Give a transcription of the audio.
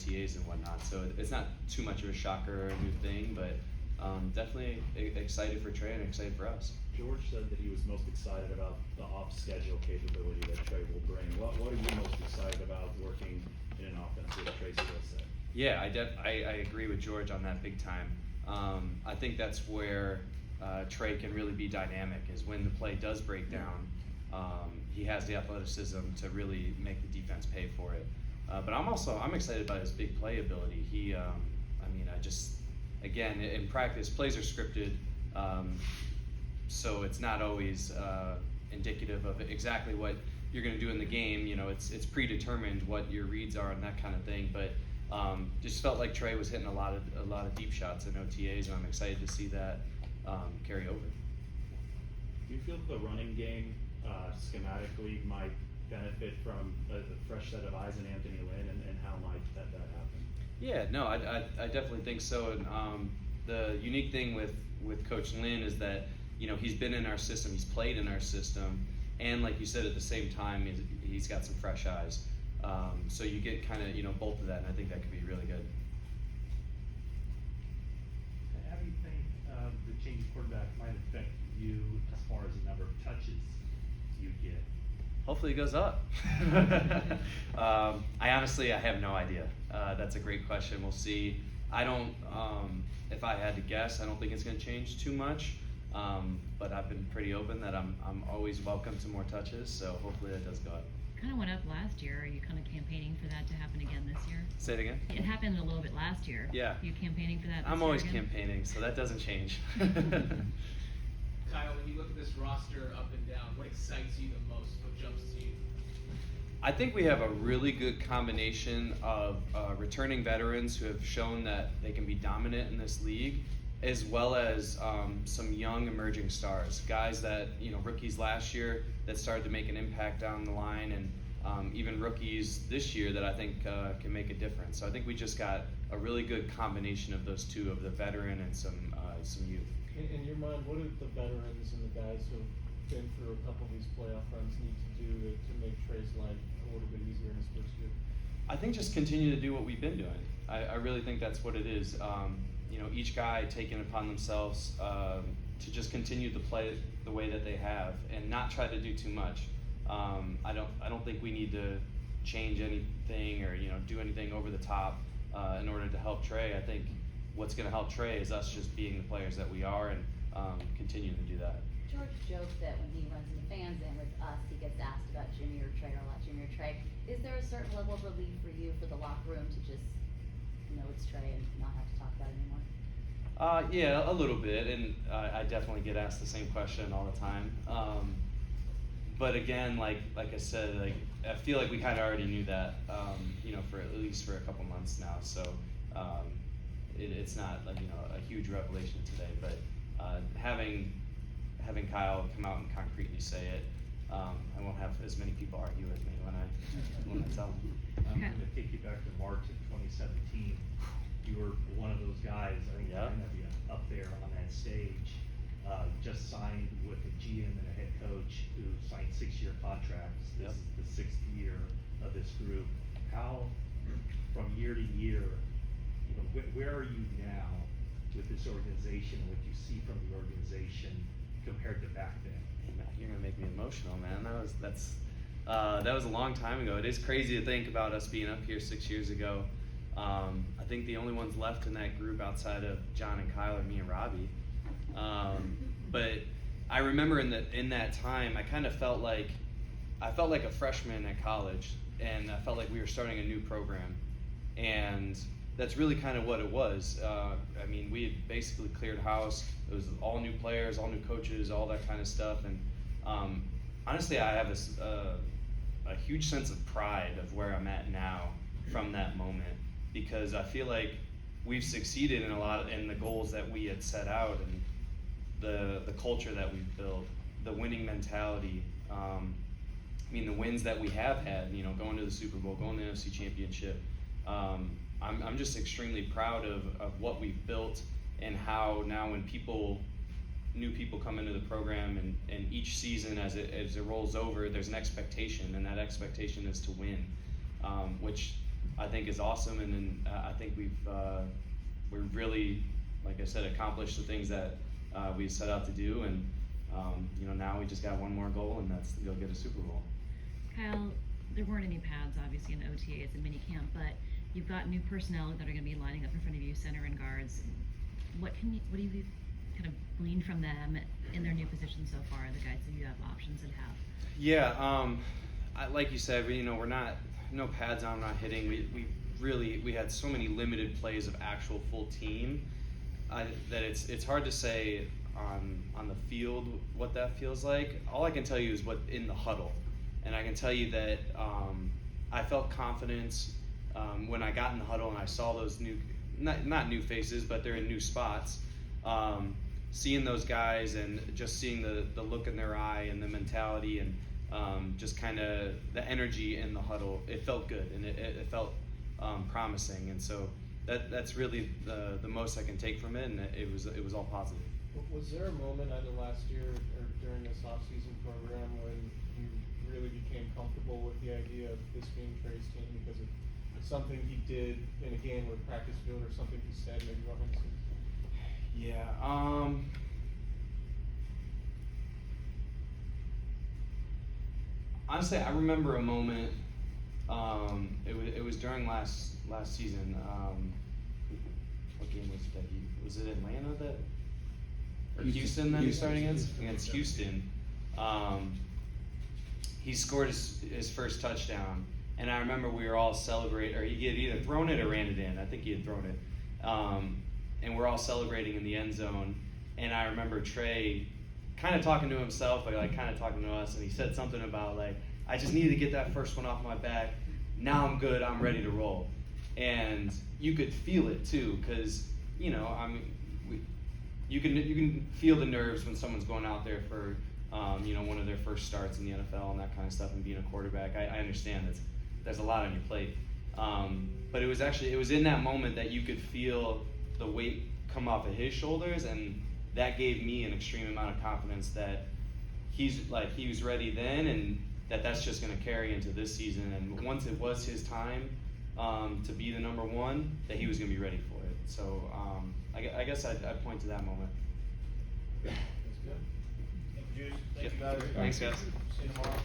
OTAs and whatnot. So it's not too much of a shocker or a new thing, but definitely excited for Trey and excited for us. George said that he was most excited about the off-schedule capability that Trey will bring. What are you most excited about working in an offense with Trey's skill set? Yeah, I agree with George on that big time. I think that's where Trey can really be dynamic, is when the play does break down. He has the athleticism to really make the defense pay for it. But I'm excited about his big play ability. Again, in practice, plays are scripted, so it's not always indicative of exactly what you're going to do in the game. You know, it's predetermined what your reads are and that kind of thing. But just felt like Trey was hitting a lot of deep shots in OTAs, and I'm excited to see that carry over. Do you feel the running game schematically might benefit from a fresh set of eyes in Anthony Lynn, and how might that happen? Yeah, no, I definitely think so. And the unique thing with Coach Lynn is that, you know, he's been in our system, he's played in our system, and like you said, at the same time, he's got some fresh eyes. So you get kind of, you know, both of that, and I think that could be really good. How do you think the change of quarterback might affect you as far as the number of touches you get? Hopefully it goes up. I have no idea. That's a great question. We'll see. I don't, if I had to guess, I don't think it's going to change too much. But I've been pretty open that I'm always welcome to more touches. So hopefully that does go up. Kind of went up last year. Are you kind of campaigning for that to happen again this year? Say it again? It happened a little bit last year. Yeah. You campaigning for that this I'm year always again? campaigning, so that doesn't change. Kyle, when you look at this roster up and down, what excites you the most? What jumps to you? I think we have a really good combination of returning veterans who have shown that they can be dominant in this league, as well as some young emerging stars, guys that, you know, rookies last year that started to make an impact down the line, and even rookies this year that I think can make a difference. So I think we just got a really good combination of those two, of the veteran and some youth. In your mind, what do the veterans and the guys who have been through a couple of these playoff runs need to do to make Trey's life a little bit easier in his first year? I think just continue to do what we've been doing. I really think that's what it is. You know, each guy taking it upon themselves to just continue to play the way that they have and not try to do too much. I don't think we need to change anything or, you know, do anything over the top in order to help Trey. I think what's going to help Trey is us just being the players that we are and continuing to do that. George jokes that when he runs into fans and with us, he gets asked about Junior Trey or a lot Junior Trey. Is there a certain level of relief for you for the locker room to just know it's Trey and not have to talk about it anymore? Yeah, a little bit, and I definitely get asked the same question all the time. But again, like I said, like I feel like we kind of already knew that, you know, for at least for a couple months now. So it's not like, you know, a huge revelation today. But having Kyle come out and concretely say it, I won't have as many people argue with me when I tell him. I'm going to take you back to March of 2017. You were one of those guys, I think, Yeah. kind of up there on that stage. Just signed with a GM and a head coach who signed 6-year contracts. This Yep. is the 6th year of this group. How, from year to year, you know, where are you now with this organization, what you see from the organization compared to back then? You're gonna make me emotional, man. That was a long time ago. It is crazy to think about us being up here 6 years ago. I think the only ones left in that group outside of John and Kyle are me and Robbie. But I remember in that time, I kind of felt like a freshman at college, and I felt like we were starting a new program, and that's really kind of what it was. I mean, we had basically cleared house. It was all new players, all new coaches, all that kind of stuff, and honestly, I have a huge sense of pride of where I'm at now from that moment, because I feel like we've succeeded in the goals that we had set out, and the culture that we've built, the winning mentality. I mean, the wins that we have had, you know, going to the Super Bowl, going to the NFC Championship. I'm just extremely proud of what we've built, and how now when new people come into the program, and each season as it rolls over, there's an expectation, and that expectation is to win, which I think is awesome, and then I think we're really, like I said, accomplished the things that we set out to do, and now we just got one more goal, and that's to go get a Super Bowl. Kyle, there weren't any pads obviously in OTAs and minicamp, but you've got new personnel that are going to be lining up in front of you, center and guards. What do you kind of glean from them in their new positions so far? The guys that you have options that have. Yeah, like you said, we're not no pads on, not hitting. We had so many limited plays of actual full team that it's hard to say on the field what that feels like. All I can tell you is what in the huddle, and I can tell you that I felt confidence when I got in the huddle and I saw those not new faces, but they're in new spots. Seeing those guys and just seeing the look in their eye and the mentality and just kind of the energy in the huddle, it felt good, and it felt promising, and so that's really the most I can take from it, and it was all positive. Was there a moment either last year or during this off-season program when you really became comfortable with the idea of this being Trey's team because of something he did in a game or practice field or something he said maybe behind the scenes? Yeah. Honestly, I remember a moment. It was during last season. What game was it Atlanta that or Houston that he started against Houston? He scored his first touchdown, and I remember we were all celebrating, or he had either thrown it or ran it in. I think he had thrown it, and we're all celebrating in the end zone. And I remember Trey kind of talking to himself, but like kind of talking to us, and he said something about like, I just needed to get that first one off my back. Now I'm good. I'm ready to roll. And you could feel it too, because you can feel the nerves when someone's going out there for one of their first starts in the NFL and that kind of stuff, and being a quarterback. I understand there's a lot on your plate, but it was in that moment that you could feel the weight come off of his shoulders, and that gave me an extreme amount of confidence that he was ready then, and that's just going to carry into this season. And once it was his time to be the number one, that he was going to be ready for it. So I guess I'd point to that moment. That's good. Thank you, Juice. Thank you, Yep. guys. Thanks, guys. See you tomorrow.